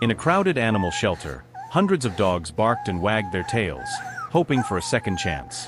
In a crowded animal shelter, hundreds of dogs barked and wagged their tails, hoping for a second chance.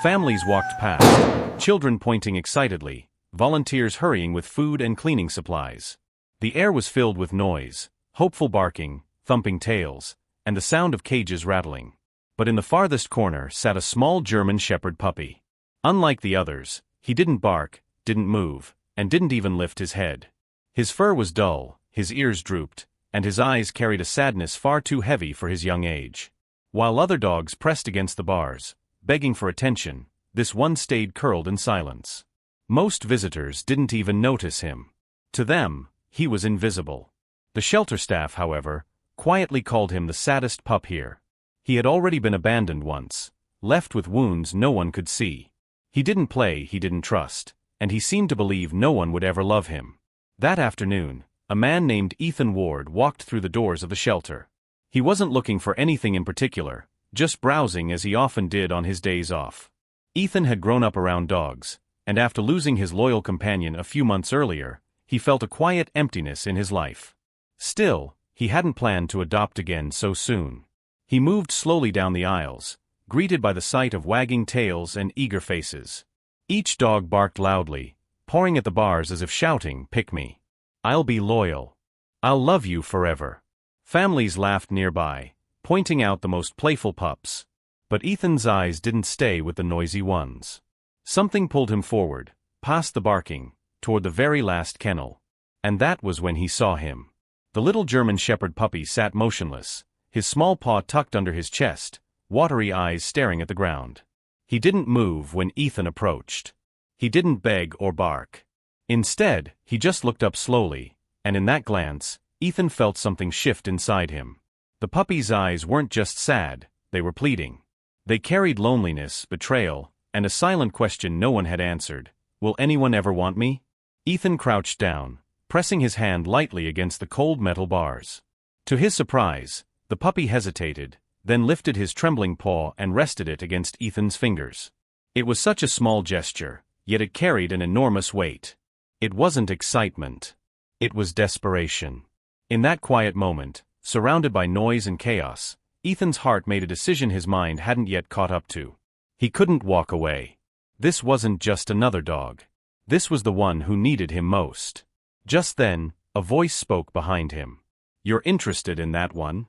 Families walked past, children pointing excitedly, volunteers hurrying with food and cleaning supplies. The air was filled with noise, hopeful barking, thumping tails, and the sound of cages rattling. But in the farthest corner sat a small German Shepherd puppy. Unlike the others, he didn't bark, didn't move, and didn't even lift his head. His fur was dull, his ears drooped, and his eyes carried a sadness far too heavy for his young age. While other dogs pressed against the bars, begging for attention, this one stayed curled in silence. Most visitors didn't even notice him. To them, he was invisible. The shelter staff, however, quietly called him the saddest pup here. He had already been abandoned once, left with wounds no one could see. He didn't play, he didn't trust, and he seemed to believe no one would ever love him. That afternoon, a man named Ethan Ward walked through the doors of the shelter. He wasn't looking for anything in particular, just browsing as he often did on his days off. Ethan had grown up around dogs, and after losing his loyal companion a few months earlier, he felt a quiet emptiness in his life. Still, he hadn't planned to adopt again so soon. He moved slowly down the aisles, greeted by the sight of wagging tails and eager faces. Each dog barked loudly, pawing at the bars as if shouting, "Pick me. I'll be loyal. I'll love you forever." Families laughed nearby, pointing out the most playful pups. But Ethan's eyes didn't stay with the noisy ones. Something pulled him forward, past the barking, toward the very last kennel. And that was when he saw him. The little German Shepherd puppy sat motionless, his small paw tucked under his chest, watery eyes staring at the ground. He didn't move when Ethan approached. He didn't beg or bark. Instead, he just looked up slowly, and in that glance, Ethan felt something shift inside him. The puppy's eyes weren't just sad, they were pleading. They carried loneliness, betrayal, and a silent question no one had answered. Will anyone ever want me? Ethan crouched down, pressing his hand lightly against the cold metal bars. To his surprise, the puppy hesitated, then lifted his trembling paw and rested it against Ethan's fingers. It was such a small gesture, yet it carried an enormous weight. It wasn't excitement. It was desperation. In that quiet moment, surrounded by noise and chaos, Ethan's heart made a decision his mind hadn't yet caught up to. He couldn't walk away. This wasn't just another dog. This was the one who needed him most. Just then, a voice spoke behind him. "You're interested in that one?"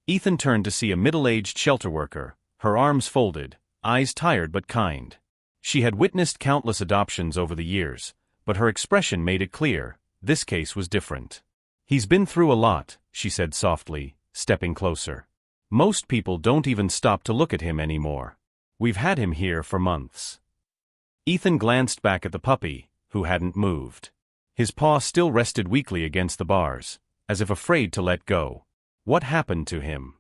Ethan turned to see a middle-aged shelter worker, her arms folded, eyes tired but kind. She had witnessed countless adoptions over the years, but her expression made it clear, this case was different. "He's been through a lot," she said softly, stepping closer. "Most people don't even stop to look at him anymore. We've had him here for months." Ethan glanced back at the puppy, who hadn't moved. His paw still rested weakly against the bars, as if afraid to let go. "What happened to him?"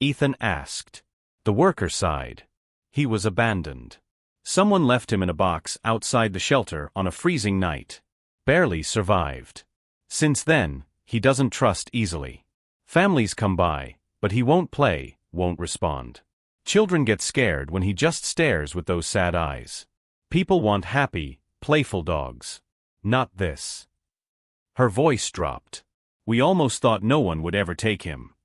Ethan asked. The worker sighed. "He was abandoned. Someone left him in a box outside the shelter on a freezing night. Barely survived. Since then, he doesn't trust easily. Families come by, but he won't play, won't respond. Children get scared when he just stares with those sad eyes. People want happy, playful dogs. Not this." Her voice dropped. "We almost thought no one would ever take him."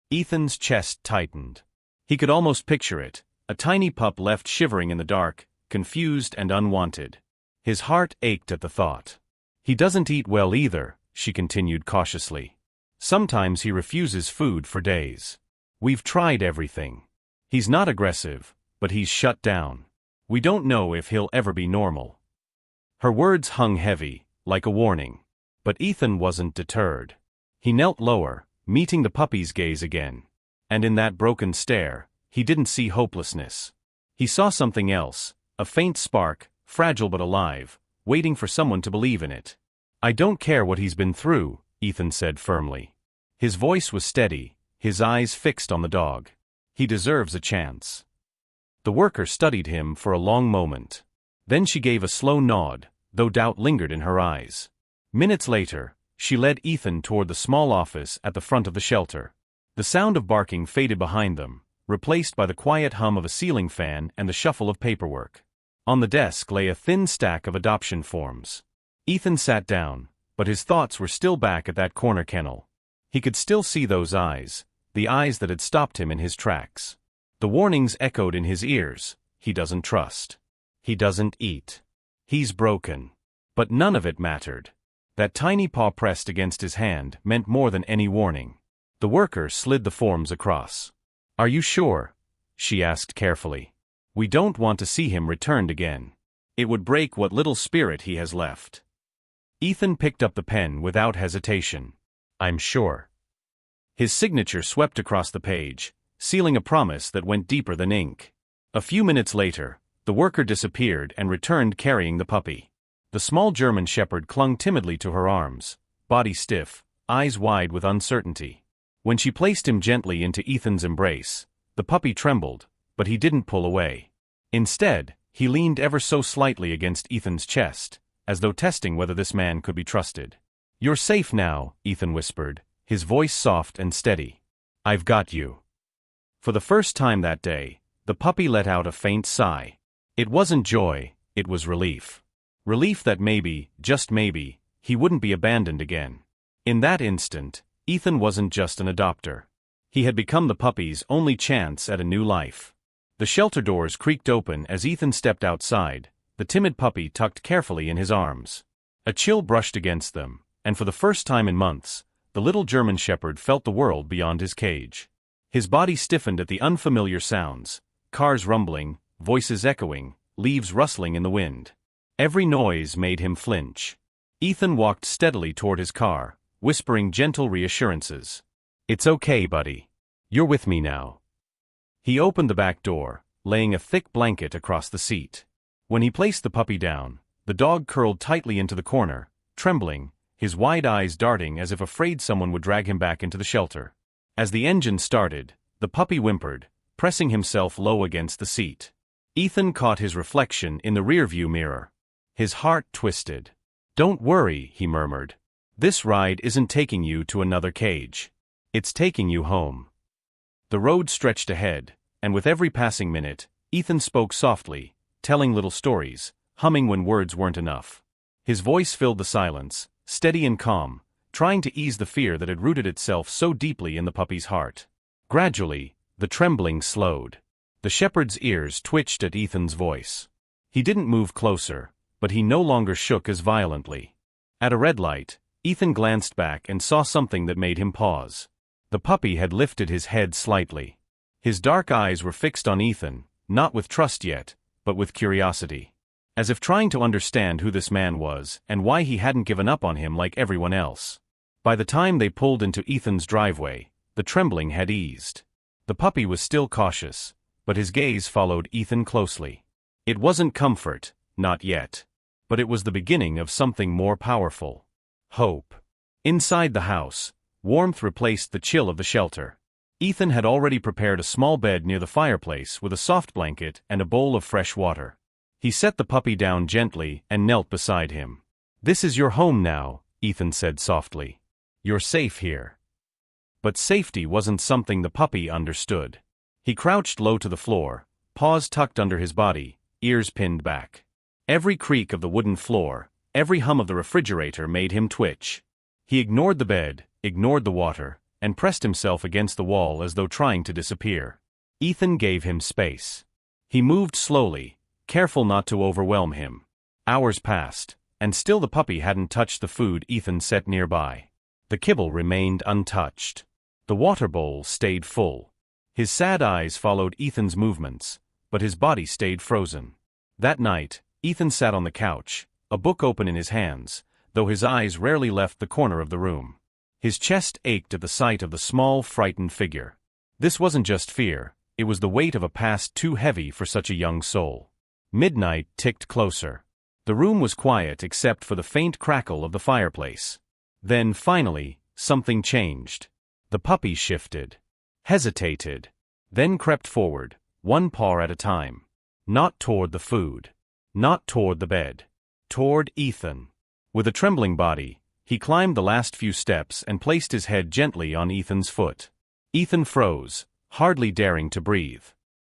Ethan's chest tightened. He could almost picture it, a tiny pup left shivering in the dark, confused and unwanted. His heart ached at the thought. "He doesn't eat well either," she continued cautiously. "Sometimes he refuses food for days. We've tried everything. He's not aggressive, but he's shut down. We don't know if he'll ever be normal." Her words hung heavy, like a warning. But Ethan wasn't deterred. He knelt lower, meeting the puppy's gaze again. And in that broken stare, he didn't see hopelessness. He saw something else, a faint spark, fragile but alive, waiting for someone to believe in it. "I don't care what he's been through," Ethan said firmly. His voice was steady, his eyes fixed on the dog. "He deserves a chance." The worker studied him for a long moment. Then she gave a slow nod, though doubt lingered in her eyes. Minutes later, she led Ethan toward the small office at the front of the shelter. The sound of barking faded behind them, replaced by the quiet hum of a ceiling fan and the shuffle of paperwork. On the desk lay a thin stack of adoption forms. Ethan sat down, but his thoughts were still back at that corner kennel. He could still see those eyes, the eyes that had stopped him in his tracks. The warnings echoed in his ears: he doesn't trust. He doesn't eat. He's broken. But none of it mattered. That tiny paw pressed against his hand meant more than any warning. The worker slid the forms across. "Are you sure?" she asked carefully. "We don't want to see him returned again. It would break what little spirit he has left." Ethan picked up the pen without hesitation. "I'm sure." His signature swept across the page, sealing a promise that went deeper than ink. A few minutes later, the worker disappeared and returned carrying the puppy. The small German shepherd clung timidly to her arms, body stiff, eyes wide with uncertainty. When she placed him gently into Ethan's embrace, the puppy trembled, but he didn't pull away. Instead, he leaned ever so slightly against Ethan's chest, as though testing whether this man could be trusted. "You're safe now," Ethan whispered, his voice soft and steady. "I've got you." For the first time that day, the puppy let out a faint sigh. It wasn't joy, it was relief. Relief that maybe, just maybe, he wouldn't be abandoned again. In that instant, Ethan wasn't just an adopter. He had become the puppy's only chance at a new life. The shelter doors creaked open as Ethan stepped outside, the timid puppy tucked carefully in his arms. A chill brushed against them, and for the first time in months, the little German shepherd felt the world beyond his cage. His body stiffened at the unfamiliar sounds: cars rumbling, voices echoing, leaves rustling in the wind. Every noise made him flinch. Ethan walked steadily toward his car, whispering gentle reassurances. "It's okay, buddy. You're with me now." He opened the back door, laying a thick blanket across the seat. When he placed the puppy down, the dog curled tightly into the corner, trembling, his wide eyes darting as if afraid someone would drag him back into the shelter. As the engine started, the puppy whimpered, pressing himself low against the seat. Ethan caught his reflection in the rearview mirror. His heart twisted. "Don't worry," he murmured. "This ride isn't taking you to another cage. It's taking you home." The road stretched ahead, and with every passing minute, Ethan spoke softly, telling little stories, humming when words weren't enough. His voice filled the silence, steady and calm, trying to ease the fear that had rooted itself so deeply in the puppy's heart. Gradually, the trembling slowed. The shepherd's ears twitched at Ethan's voice. He didn't move closer, but he no longer shook as violently. At a red light, Ethan glanced back and saw something that made him pause. The puppy had lifted his head slightly. His dark eyes were fixed on Ethan, not with trust yet, but with curiosity. As if trying to understand who this man was and why he hadn't given up on him like everyone else. By the time they pulled into Ethan's driveway, the trembling had eased. The puppy was still cautious, but his gaze followed Ethan closely. It wasn't comfort, not yet. But it was the beginning of something more powerful. Hope. Inside the house, warmth replaced the chill of the shelter. Ethan had already prepared a small bed near the fireplace with a soft blanket and a bowl of fresh water. He set the puppy down gently and knelt beside him. "This is your home now," Ethan said softly. "You're safe here." But safety wasn't something the puppy understood. He crouched low to the floor, paws tucked under his body, ears pinned back. Every creak of the wooden floor, every hum of the refrigerator made him twitch. He ignored the bed, ignored the water, and pressed himself against the wall as though trying to disappear. Ethan gave him space. He moved slowly, careful not to overwhelm him. Hours passed, and still the puppy hadn't touched the food Ethan set nearby. The kibble remained untouched. The water bowl stayed full. His sad eyes followed Ethan's movements, but his body stayed frozen. That night, Ethan sat on the couch, a book open in his hands, though his eyes rarely left the corner of the room. His chest ached at the sight of the small, frightened figure. This wasn't just fear, it was the weight of a past too heavy for such a young soul. Midnight ticked closer. The room was quiet except for the faint crackle of the fireplace. Then, finally, something changed. The puppy shifted. Hesitated. Then crept forward, one paw at a time. Not toward the food. Not toward the bed. Toward Ethan. With a trembling body, he climbed the last few steps and placed his head gently on Ethan's foot. Ethan froze, hardly daring to breathe.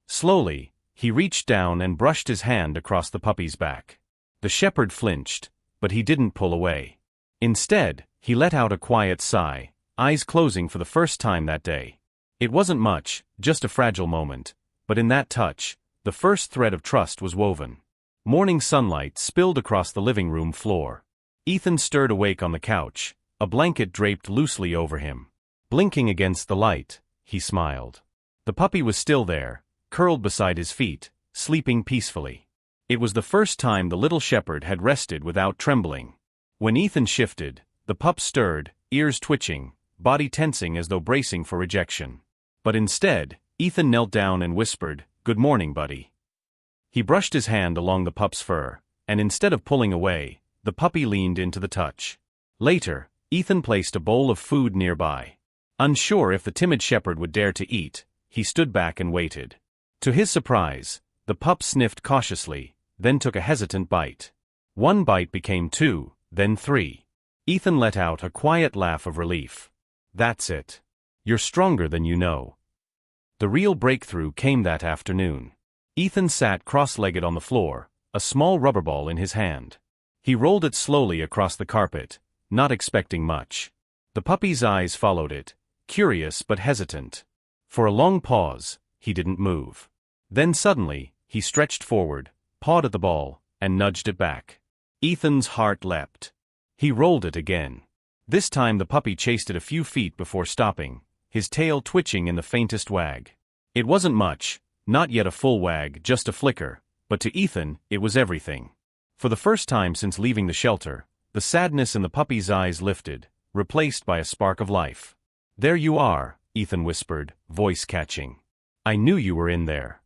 Slowly, he reached down and brushed his hand across the puppy's back. The shepherd flinched, but he didn't pull away. Instead, he let out a quiet sigh, eyes closing for the first time that day. It wasn't much, just a fragile moment, but in that touch, the first thread of trust was woven. Morning sunlight spilled across the living room floor. Ethan stirred awake on the couch, a blanket draped loosely over him. Blinking against the light, he smiled. The puppy was still there, curled beside his feet, sleeping peacefully. It was the first time the little shepherd had rested without trembling. When Ethan shifted, the pup stirred, ears twitching, body tensing as though bracing for rejection. But instead, Ethan knelt down and whispered, "Good morning, buddy." He brushed his hand along the pup's fur, and instead of pulling away, the puppy leaned into the touch. Later, Ethan placed a bowl of food nearby. Unsure if the timid shepherd would dare to eat, he stood back and waited. To his surprise, the pup sniffed cautiously, then took a hesitant bite. One bite became two, then three. Ethan let out a quiet laugh of relief. "That's it. You're stronger than you know." The real breakthrough came that afternoon. Ethan sat cross-legged on the floor, a small rubber ball in his hand. He rolled it slowly across the carpet, not expecting much. The puppy's eyes followed it, curious but hesitant. For a long pause, he didn't move. Then suddenly, he stretched forward, pawed at the ball, and nudged it back. Ethan's heart leapt. He rolled it again. This time the puppy chased it a few feet before stopping, his tail twitching in the faintest wag. It wasn't much, not yet a full wag, just a flicker, but to Ethan, it was everything. For the first time since leaving the shelter, the sadness in the puppy's eyes lifted, replaced by a spark of life. "There you are," Ethan whispered, voice catching. "I knew you were in there."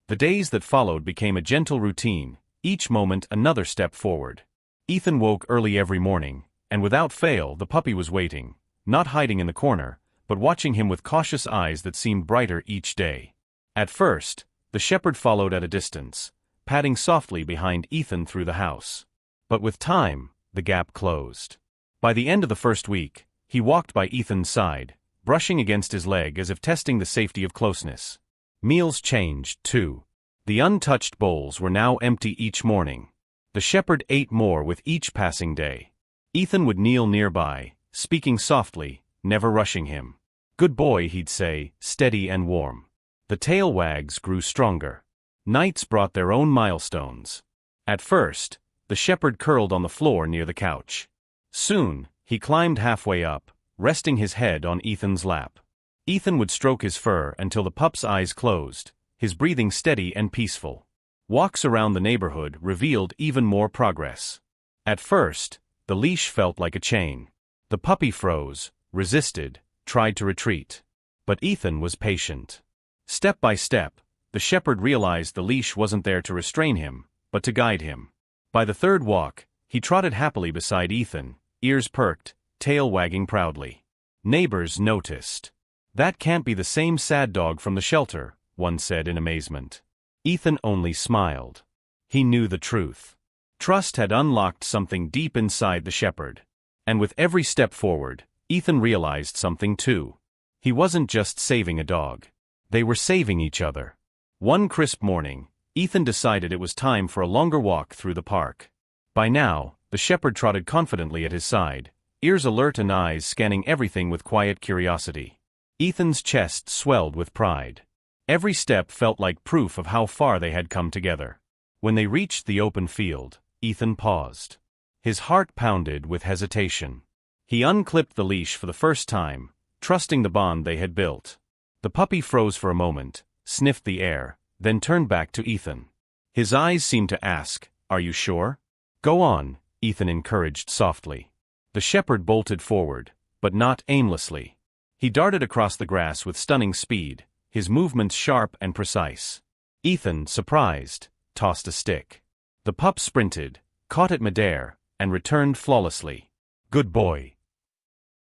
The days that followed became a gentle routine, each moment another step forward. Ethan woke early every morning, and without fail the puppy was waiting, not hiding in the corner, but watching him with cautious eyes that seemed brighter each day. At first, the shepherd followed at a distance, padding softly behind Ethan through the house. But with time, the gap closed. By the end of the first week, he walked by Ethan's side, brushing against his leg as if testing the safety of closeness. Meals changed, too. The untouched bowls were now empty each morning. The shepherd ate more with each passing day. Ethan would kneel nearby, speaking softly, never rushing him. "Good boy," he'd say, steady and warm. The tail wags grew stronger. Nights brought their own milestones. At first, the shepherd curled on the floor near the couch. Soon, he climbed halfway up, resting his head on Ethan's lap. Ethan would stroke his fur until the pup's eyes closed, his breathing steady and peaceful. Walks around the neighborhood revealed even more progress. At first, the leash felt like a chain. The puppy froze, resisted, tried to retreat. But Ethan was patient. Step by step, the shepherd realized the leash wasn't there to restrain him, but to guide him. By the third walk, he trotted happily beside Ethan, ears perked, tail wagging proudly. Neighbors noticed. "That can't be the same sad dog from the shelter," one said in amazement. Ethan only smiled. He knew the truth. Trust had unlocked something deep inside the shepherd. And with every step forward, Ethan realized something too. He wasn't just saving a dog. They were saving each other. One crisp morning, Ethan decided it was time for a longer walk through the park. By now, the shepherd trotted confidently at his side, ears alert and eyes scanning everything with quiet curiosity. Ethan's chest swelled with pride. Every step felt like proof of how far they had come together. When they reached the open field, Ethan paused. His heart pounded with hesitation. He unclipped the leash for the first time, trusting the bond they had built. The puppy froze for a moment, sniffed the air, then turned back to Ethan. His eyes seemed to ask, "Are you sure?" "Go on," Ethan encouraged softly. The shepherd bolted forward, but not aimlessly. He darted across the grass with stunning speed, his movements sharp and precise. Ethan, surprised, tossed a stick. The pup sprinted, caught it midair, and returned flawlessly. "Good boy,"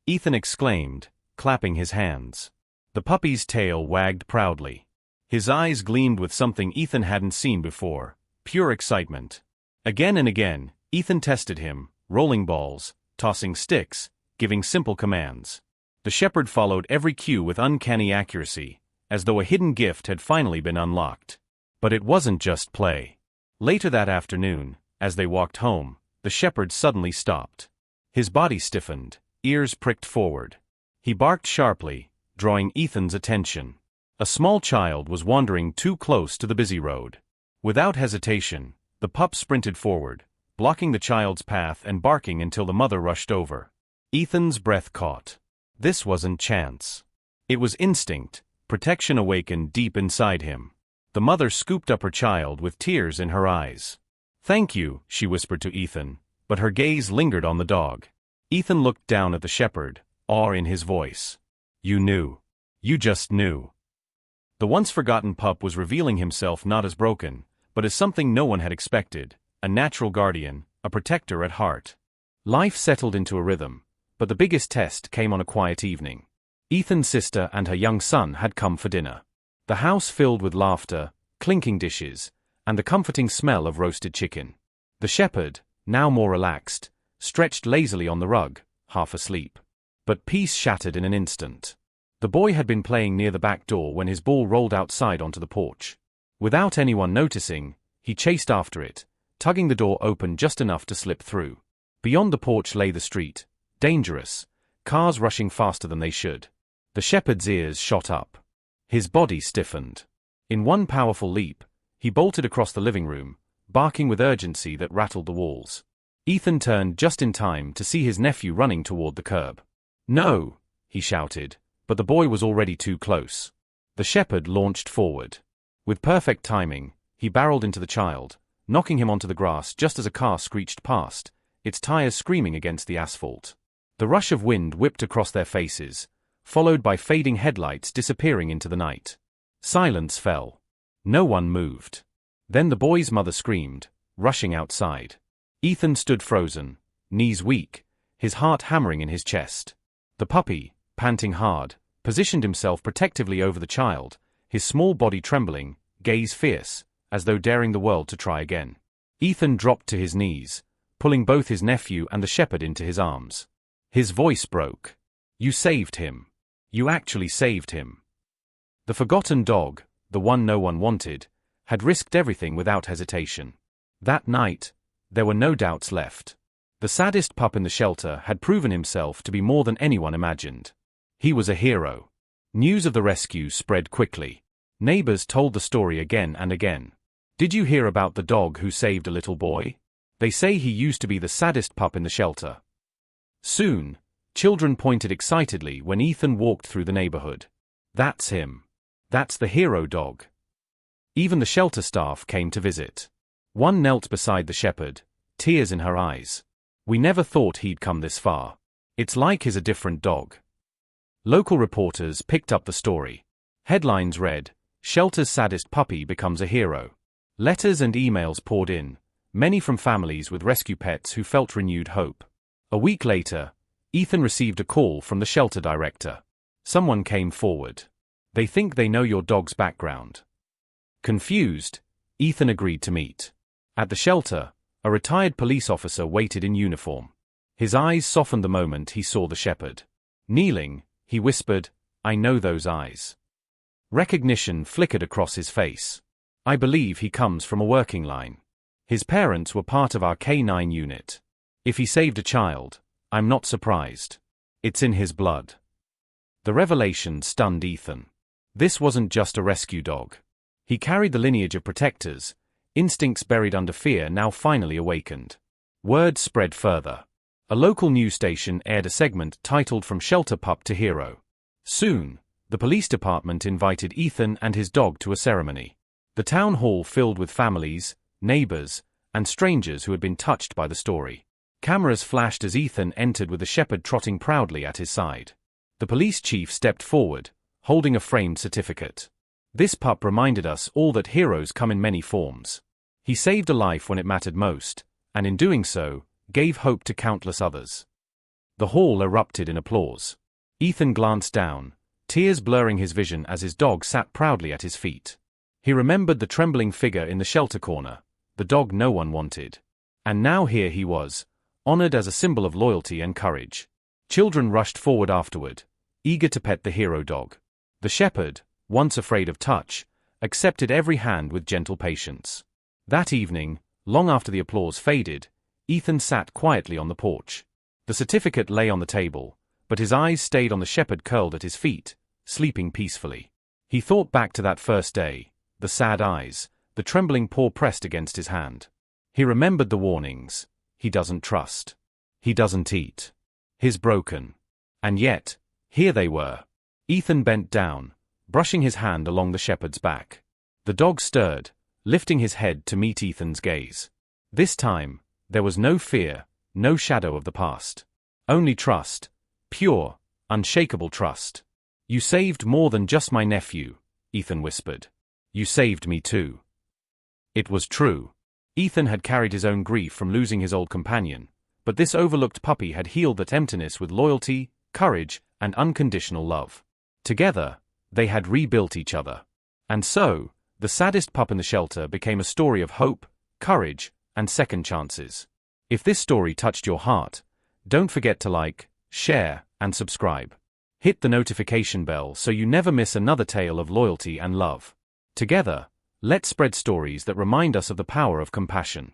Ethan exclaimed, clapping his hands. The puppy's tail wagged proudly. His eyes gleamed with something Ethan hadn't seen before, pure excitement. Again and again, Ethan tested him, rolling balls, tossing sticks, giving simple commands. The shepherd followed every cue with uncanny accuracy, as though a hidden gift had finally been unlocked. But it wasn't just play. Later that afternoon, as they walked home, the shepherd suddenly stopped. His body stiffened, ears pricked forward. He barked sharply, drawing Ethan's attention. A small child was wandering too close to the busy road. Without hesitation, the pup sprinted forward, blocking the child's path and barking until the mother rushed over. Ethan's breath caught. This wasn't chance. It was instinct, protection awakened deep inside him. The mother scooped up her child with tears in her eyes. "Thank you," she whispered to Ethan, but her gaze lingered on the dog. Ethan looked down at the shepherd, awe in his voice. "You knew. You just knew." The once-forgotten pup was revealing himself not as broken, but as something no one had expected, a natural guardian, a protector at heart. Life settled into a rhythm, but the biggest test came on a quiet evening. Ethan's sister and her young son had come for dinner. The house filled with laughter, clinking dishes, and the comforting smell of roasted chicken. The shepherd, now more relaxed, stretched lazily on the rug, half asleep. But peace shattered in an instant. The boy had been playing near the back door when his ball rolled outside onto the porch. Without anyone noticing, he chased after it, tugging the door open just enough to slip through. Beyond the porch lay the street, dangerous, cars rushing faster than they should. The shepherd's ears shot up. His body stiffened. In one powerful leap, he bolted across the living room, barking with urgency that rattled the walls. Ethan turned just in time to see his nephew running toward the curb. "No!" he shouted, but the boy was already too close. The shepherd launched forward. With perfect timing, he barreled into the child, knocking him onto the grass just as a car screeched past, its tires screaming against the asphalt. The rush of wind whipped across their faces, followed by fading headlights disappearing into the night. Silence fell. No one moved. Then the boy's mother screamed, rushing outside. Ethan stood frozen, knees weak, his heart hammering in his chest. The puppy, panting hard, positioned himself protectively over the child, his small body trembling, gaze fierce, as though daring the world to try again. Ethan dropped to his knees, pulling both his nephew and the shepherd into his arms. His voice broke. "You saved him. You actually saved him." The forgotten dog, the one no one wanted, had risked everything without hesitation. That night, there were no doubts left. The saddest pup in the shelter had proven himself to be more than anyone imagined. He was a hero. News of the rescue spread quickly. Neighbors told the story again and again. "Did you hear about the dog who saved a little boy? They say he used to be the saddest pup in the shelter." Soon, children pointed excitedly when Ethan walked through the neighborhood. "That's him. That's the hero dog." Even the shelter staff came to visit. One knelt beside the shepherd, tears in her eyes. "We never thought he'd come this far. It's like he's a different dog." Local reporters picked up the story. Headlines read, "Shelter's saddest puppy becomes a hero." Letters and emails poured in, many from families with rescue pets who felt renewed hope. A week later, Ethan received a call from the shelter director. Someone came forward. "They think they know your dog's background." Confused, Ethan agreed to meet. At the shelter, a retired police officer waited in uniform. His eyes softened the moment he saw the shepherd. Kneeling, he whispered, "I know those eyes." Recognition flickered across his face. "I believe he comes from a working line. His parents were part of our K9 unit. If he saved a child, I'm not surprised. It's in his blood." The revelation stunned Ethan. This wasn't just a rescue dog. He carried the lineage of protectors, instincts buried under fear now finally awakened. Word spread further. A local news station aired a segment titled "From Shelter Pup to Hero." Soon, the police department invited Ethan and his dog to a ceremony. The town hall filled with families, neighbors, and strangers who had been touched by the story. Cameras flashed as Ethan entered with the shepherd trotting proudly at his side. The police chief stepped forward, holding a framed certificate. "This pup reminded us all that heroes come in many forms. He saved a life when it mattered most, and in doing so, gave hope to countless others." The hall erupted in applause. Ethan glanced down, tears blurring his vision as his dog sat proudly at his feet. He remembered the trembling figure in the shelter corner, the dog no one wanted. And now here he was, honored as a symbol of loyalty and courage. Children rushed forward afterward, eager to pet the hero dog. The shepherd, once afraid of touch, accepted every hand with gentle patience. That evening, long after the applause faded, Ethan sat quietly on the porch. The certificate lay on the table, but his eyes stayed on the shepherd curled at his feet, sleeping peacefully. He thought back to that first day, the sad eyes, the trembling paw pressed against his hand. He remembered the warnings. He doesn't trust. He doesn't eat. He's broken. And yet, here they were. Ethan bent down, brushing his hand along the shepherd's back. The dog stirred, lifting his head to meet Ethan's gaze. This time, there was no fear, no shadow of the past. Only trust, pure, unshakable trust. "You saved more than just my nephew," Ethan whispered. "You saved me too." It was true. Ethan had carried his own grief from losing his old companion, but this overlooked puppy had healed that emptiness with loyalty, courage, and unconditional love. Together, they had rebuilt each other. And so, the saddest pup in the shelter became a story of hope, courage, and second chances. If this story touched your heart, don't forget to like, share, and subscribe. Hit the notification bell so you never miss another tale of loyalty and love. Together, let's spread stories that remind us of the power of compassion.